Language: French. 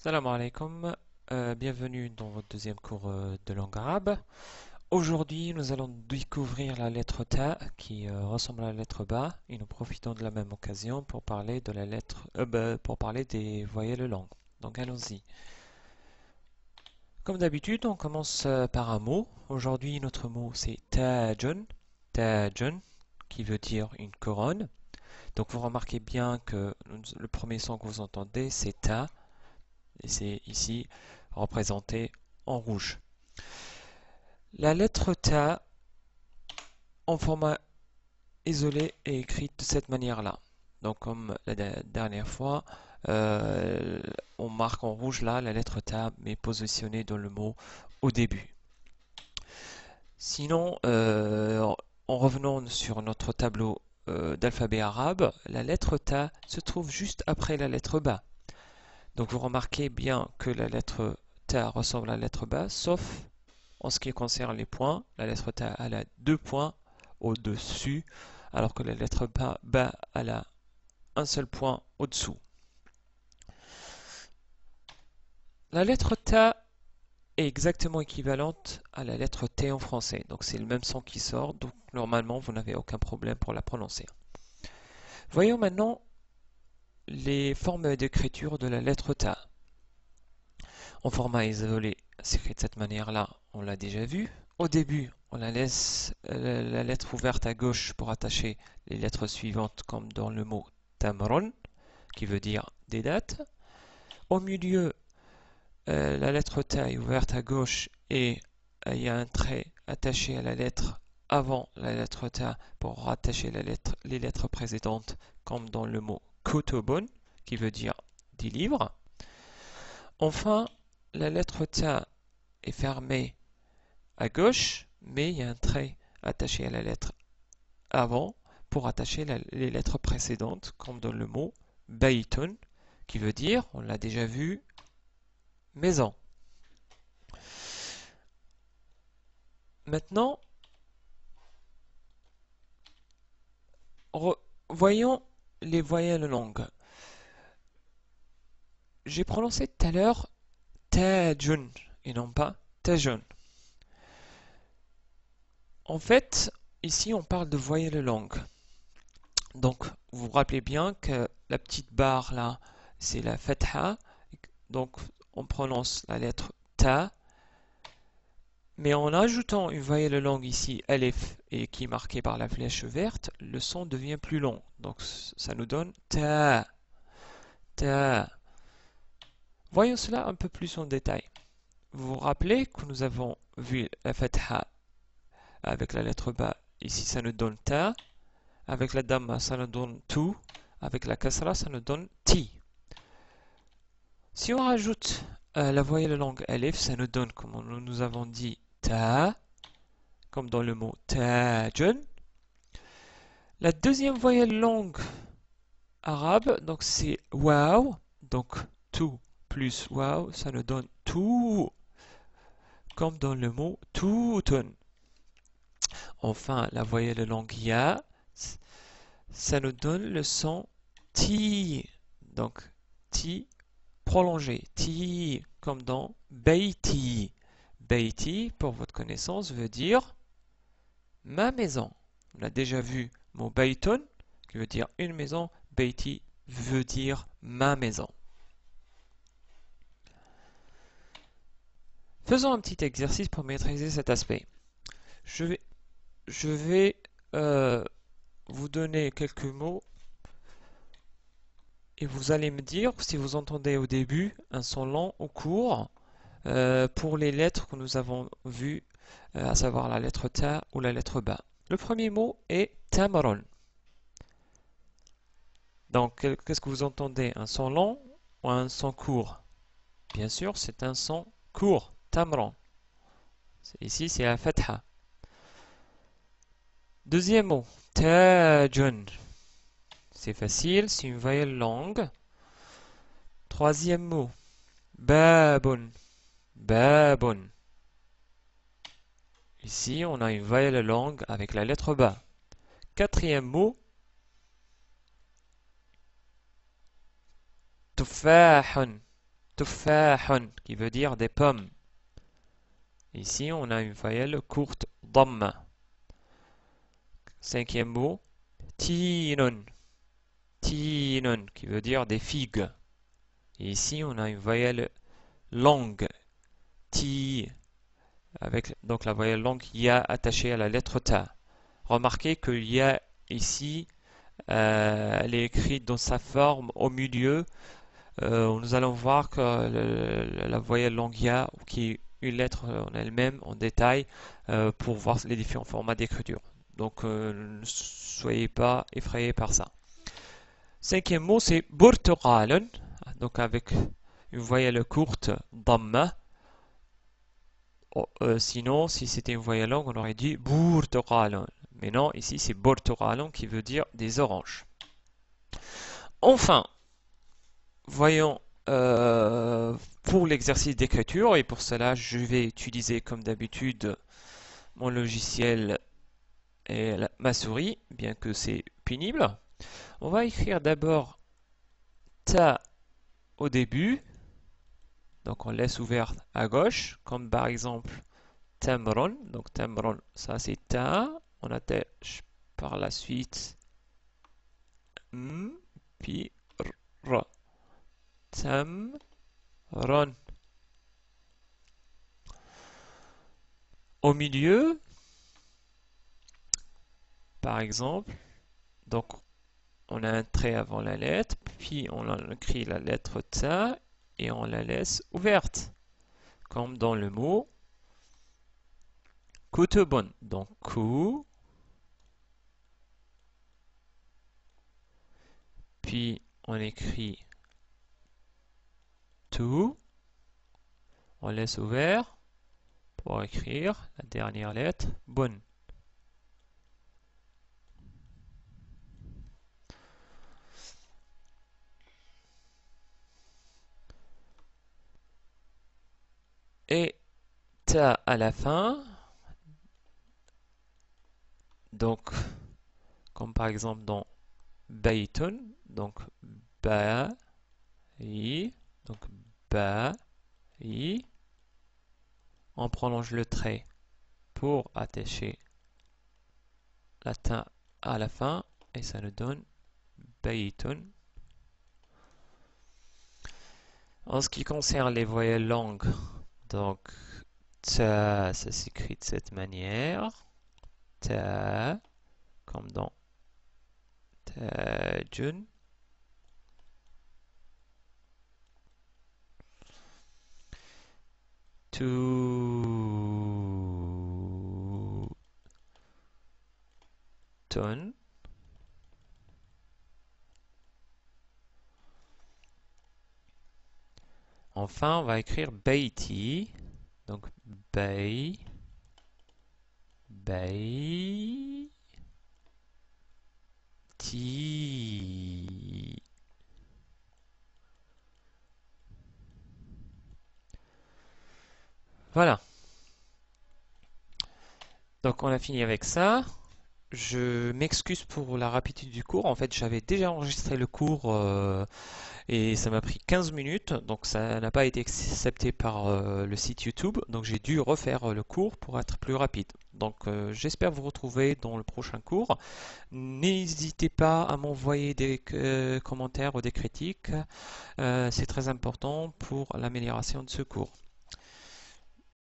Salam alaikum, bienvenue dans votre deuxième cours de langue arabe. Aujourd'hui, nous allons découvrir la lettre Ta qui ressemble à la lettre Ba et nous profitons de la même occasion pour parler de la lettre, pour parler des voyelles longues. Donc allons-y. Comme d'habitude, on commence par un mot. Aujourd'hui, notre mot c'est Tajun, Tajun, qui veut dire une couronne. Donc vous remarquez bien que le premier son que vous entendez c'est Ta. Et c'est ici représenté en rouge. La lettre Ta en format isolé est écrite de cette manière-là. Donc comme la dernière fois, on marque en rouge là la lettre Ta mais positionnée dans le mot au début. Sinon, en revenant sur notre tableau d'alphabet arabe, la lettre Ta se trouve juste après la lettre Ba. Donc vous remarquez bien que la lettre Ta ressemble à la lettre Ba, sauf en ce qui concerne les points. La lettre Ta elle a deux points au-dessus, alors que la lettre Ba elle a un seul point au-dessous. La lettre Ta est exactement équivalente à la lettre T en français. Donc c'est le même son qui sort, donc normalement vous n'avez aucun problème pour la prononcer. Voyons maintenant les formes d'écriture de la lettre Ta. En format isolé, s'écrit de cette manière-là, on l'a déjà vu. Au début, on la laisse la lettre ouverte à gauche pour attacher les lettres suivantes, comme dans le mot tamron, qui veut dire des dates. Au milieu, la lettre Ta est ouverte à gauche et il y a un trait attaché à la lettre avant la lettre Ta pour rattacher les lettres précédentes, comme dans le mot kutubun, qui veut dire des livres. Enfin, la lettre Ta est fermée à gauche, mais il y a un trait attaché à la lettre avant pour attacher les lettres précédentes, comme dans le mot baytun, qui veut dire, on l'a déjà vu, maison. Maintenant, voyons les voyelles longues. J'ai prononcé tout à l'heure tajun et non pas tajun. En fait, ici on parle de voyelles longues. Donc, vous vous rappelez bien que la petite barre là, c'est la fatha. Donc, on prononce la lettre Ta, mais en ajoutant une voyelle longue ici, Aleph, et qui est marquée par la flèche verte, le son devient plus long. Donc, ça nous donne Ta, Ta. Voyons cela un peu plus en détail. Vous vous rappelez que nous avons vu la fatha avec la lettre Ba. Ici, ça nous donne Ta. Avec la Dhamma, ça nous donne Tu. Avec la Kasra, ça nous donne Ti. Si on rajoute la voyelle longue Aleph, ça nous donne, comme nous avons dit, Ta, comme dans le mot Tajun. La deuxième voyelle longue arabe, donc c'est Waw, donc Tu plus Waw, ça nous donne Tu, comme dans le mot Tutun. Enfin, la voyelle longue Ya, ça nous donne le son Ti, donc Ti prolongé, Ti, comme dans Beiti. Beiti, pour votre connaissance, veut dire ma maison. On a déjà vu mot Bayton, qui veut dire une maison. Beiti veut dire ma maison. Faisons un petit exercice pour maîtriser cet aspect. Je vais vous donner quelques mots et vous allez me dire si vous entendez au début un son long ou court pour les lettres que nous avons vues, à savoir la lettre Ta ou la lettre Ba. Le premier mot est Tamron. Donc, qu'est-ce que vous entendez? Un son long ou un son court? Bien sûr, c'est un son court, Tamron. Ici, c'est la Fatha. Deuxième mot, Tajun. C'est facile, c'est une voyelle longue. Troisième mot, Babun. Babun. Ici, on a une voyelle longue avec la lettre Ba. Quatrième mot, Tufahun. Tuffahun, qui veut dire des pommes. Ici, on a une voyelle courte, dhamma. Cinquième mot, tinun. Tinun, qui veut dire des figues. Et ici, on a une voyelle longue, ti, avec donc la voyelle longue ya attachée à la lettre ta. Remarquez que ya ici, elle est écrite dans sa forme au milieu. Nous allons voir que la voyelle longue ya, qui est une lettre en elle-même, en détail, pour voir les différents formats d'écriture. Donc, ne soyez pas effrayés par ça. Cinquième mot, c'est burtuqalun, donc avec une voyelle courte, dhamma. Sinon, si c'était une voyelle longue, on aurait dit burtuqalun. Mais non, ici c'est burtuqalun qui veut dire des oranges. Enfin, voyons pour l'exercice d'écriture, et pour cela je vais utiliser comme d'habitude mon logiciel et ma souris, bien que c'est pénible. On va écrire d'abord ta au début, donc on laisse ouvert à gauche, comme par exemple tamron, donc tamron, ça c'est ta, on attache par la suite puis r, tamron. Au milieu, par exemple, donc on a un trait avant la lettre, puis on écrit la lettre ta et on la laisse ouverte, comme dans le mot kutubun. Donc ku, puis on écrit tu, on laisse ouvert pour écrire la dernière lettre bun. Et ta à la fin, donc comme par exemple dans baytun, donc ba, i, donc ba, i, on prolonge le trait pour attacher la ta à la fin et ça nous donne baytun. En ce qui concerne les voyelles longues, donc ta, ça s'écrit de cette manière, ta, comme dans tajun. Ton. Enfin, on va écrire baiti. Donc, bay, bay, ti. Voilà. Donc, on a fini avec ça. Je m'excuse pour la rapidité du cours. En fait, j'avais déjà enregistré le cours et ça m'a pris 15 minutes. Donc, ça n'a pas été accepté par le site YouTube. Donc, j'ai dû refaire le cours pour être plus rapide. Donc, j'espère vous retrouver dans le prochain cours. N'hésitez pas à m'envoyer des commentaires ou des critiques. C'est très important pour l'amélioration de ce cours.